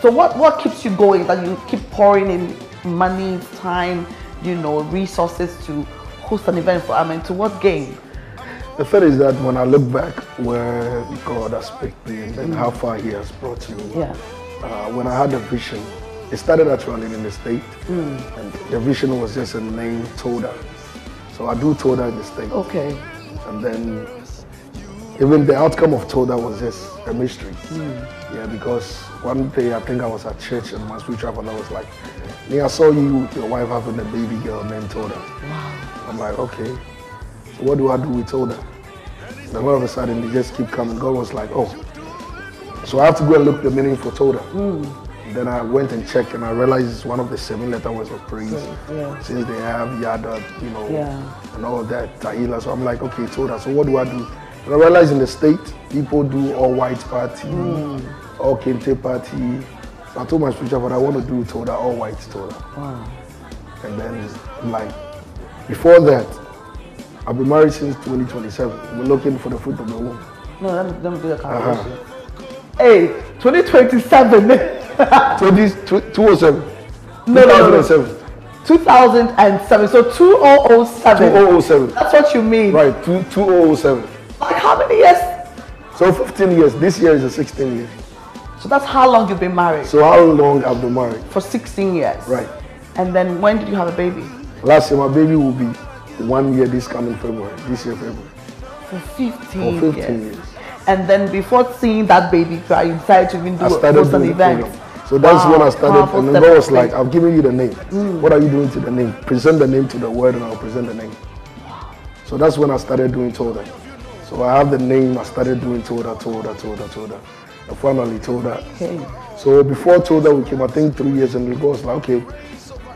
So what keeps you going, that you keep pouring in money, time, resources to host an event to what gain? The third is that when I look back where God has picked me and how far He has brought me, when I had a vision, it started actually in the state, and the vision was just a name, TOWDAH. So I do TOWDAH in the state. Okay. And then even the outcome of TOWDAH was just a mystery. Yeah, because one day I think I was at church and my spiritual father was like, I saw you with your wife having a baby girl named TOWDAH. Wow. I'm like, okay, so what do I do with TOWDAH? Then all of a sudden they just keep coming. God was like, oh, so I have to go and look the meaning for TOWDAH. Then I went and checked and I realized it's one of the 7 letter words of praise. Since they have Yada, and all of that, Tahila. So I'm like, okay, TOWDAH. So what do I do? And I realized in the state, people do all white party, all kente party. So I told my spiritual father, I want to do TOWDAH, all white TOWDAH. Wow. And then I'm like, before that, I've been married since 2027. We're looking for the fruit of the womb. No, let me do the calculation. Hey, 2027. 207. No, 2007. 2007. So 2007. 2007. That's what you mean. Right, 2007. Like how many years? So 15 years. This year is the 16th year. So that's how long you've been married? So how long I've been married? For 16 years. Right. And then when did you have a baby? Last year, my baby will be 1 year this coming February. This year, February. For 15 For 15 years. And then before seeing that baby cry, you decided to even do an event. So that's when I started, and then God was like, I've given you the name. What are you doing to the name? Present the name to the word and I'll present the name. Wow. So that's when I started doing TOWDAH. So I have the name, I started doing TOWDAH. And finally TOWDAH. Okay. So before TOWDAH we came, I think 3 years, and the God was like, okay,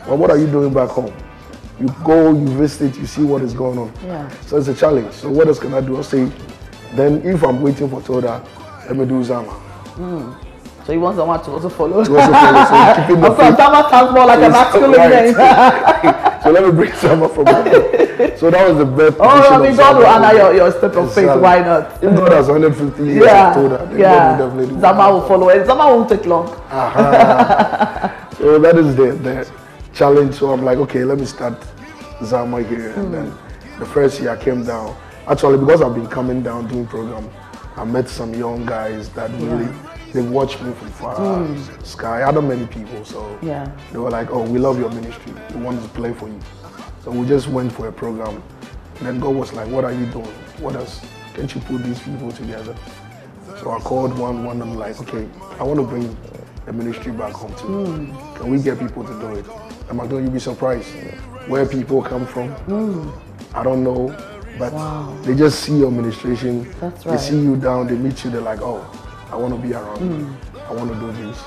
well, what are you doing back home? You go, you visit, you see what is going on. Yeah. So it's a challenge. So what else can I do? I'll say, then if I'm waiting for TOWDAH, let me do ZAMAR. So you want someone to also follow? To also follow. So keeping the of course, ZAMAR sounds more like a masculine name. So let me bring ZAMAR from that. So that was the best. Oh, I mean, God will honor your step of faith. Why not? If God has 150 years of TOWDAH, then God will definitely do ZAMAR will follow it. ZAMAR won't take long. So that is the challenge. So I'm like, okay, let me start ZAMAR here. And then the first year I came down. Actually, because I've been coming down doing program, I met some young guys that really, they watched me from far. Sky, other many people. So they were like, oh, we love your ministry. We want to play for you. So we just went for a program. And then God was like, what are you doing? What else? Can't you put these people together? So I called one, I'm like, okay, I want to bring the ministry back home too. Can we get people to do it? I'm like, you'll be surprised where people come from. I don't know, but they just see your administration. That's right. They see you down, they meet you, they're like, oh, I want to be around you. I want to do this.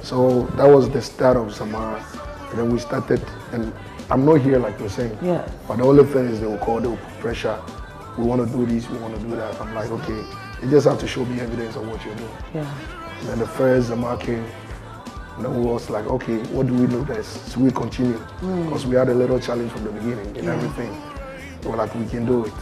So that was the start of ZAMAR. And then we started, and I'm not here like you're saying. Yeah. But the only thing is they will call, they will put pressure. We want to do this, we want to do that. I'm like, okay, you just have to show me evidence of what you're doing. Yeah. And then the first ZAMAR came, and then we was like, okay, what do we do best? So we continue. Because we had a little challenge from the beginning and everything. We were like, we can do it.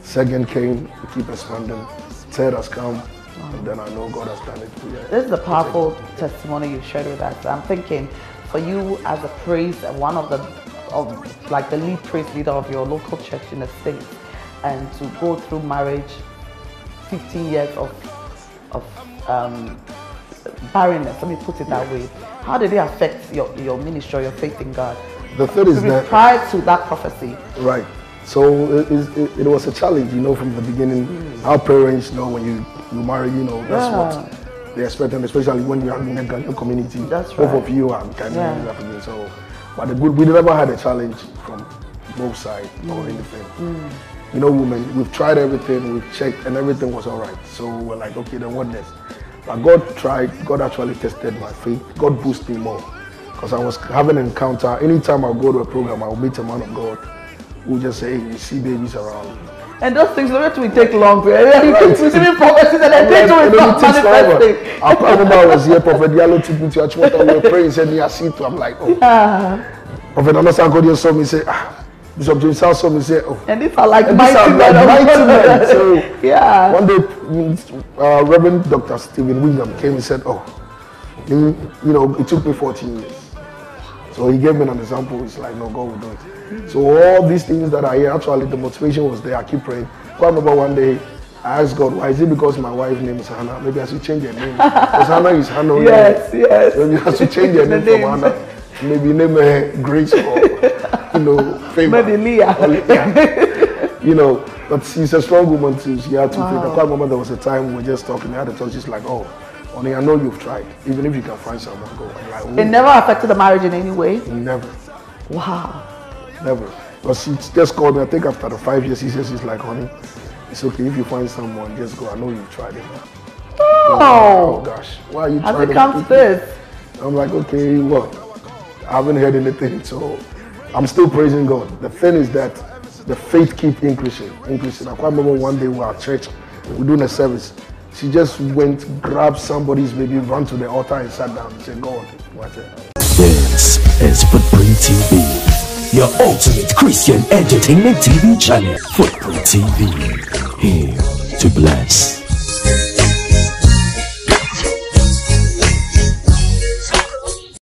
Second came, we keep expanding. Third has come, and then I know God has done it. This is the powerful testimony you shared with us. I'm thinking, for you as a priest and one of the lead priest leader of your local church in the States, and to go through marriage, 15 years of barrenness, let me put it that way. How did it affect your ministry, your faith in God? The third is that prior to that prophecy. Right. So it was a challenge, from the beginning. Our parents, when you marry, that's what they expect, and especially when you are in a Ghanaian community. That's right. Both of you are Ghanaian African. So, but we never had a challenge from both sides or anything. Women, we've tried everything, we've checked, and everything was all right. So we're like, okay, then what next? But God actually tested my faith. God boosted me more. Because I was having an encounter. Anytime I go to a program, I'll meet a man of God who just say, hey, we see babies around. And those things don't really take long. Receiving prophecies and then they do it manifesting. I remember I was here, Prophet Diallo took me to a church, we were praying, said, I see it. I'm like, oh. Prophet Anasan God saw me, say, Bishop James saw me, say, oh. And these are like mighty men. So one day, Reverend Dr. Stephen William came and said, oh, You know, it took me 14 years. So he gave me an example. It's like, no, God will do it. So all these things that I hear, actually the motivation was there. I keep praying. I remember one day I asked God, why is it because my wife's name is Hannah? Maybe I should change her name. Because Hannah is Hannah. Yes, yes. Maybe I should change her name from Hannah. Maybe name her Grace or, you know, Favor. Maybe Leah. You know, but she's a strong woman too. She had to faith. I quite remember there was a time we were just talking. I had to talk. She's like, oh, honey, I know you've tried. Even if you can find someone, go. I'm like, oh. It never affected the marriage in any way? Never. Wow. Never. But she just called me. I think after the 5 years, she says, she's like, honey, it's okay if you find someone, just go. I know you've tried it. Oh gosh, why are you trying to? Has it come to this? I'm like, okay, what? I haven't heard anything, so I'm still praising God. The thing is that the faith keep increasing. I quite remember one day we were at church, we were doing a service. She just went, grabbed somebody's baby, ran to the altar and sat down and said, God, watch it. This is Footprint TV, your ultimate Christian entertainment TV channel. Footprint TV, here to bless.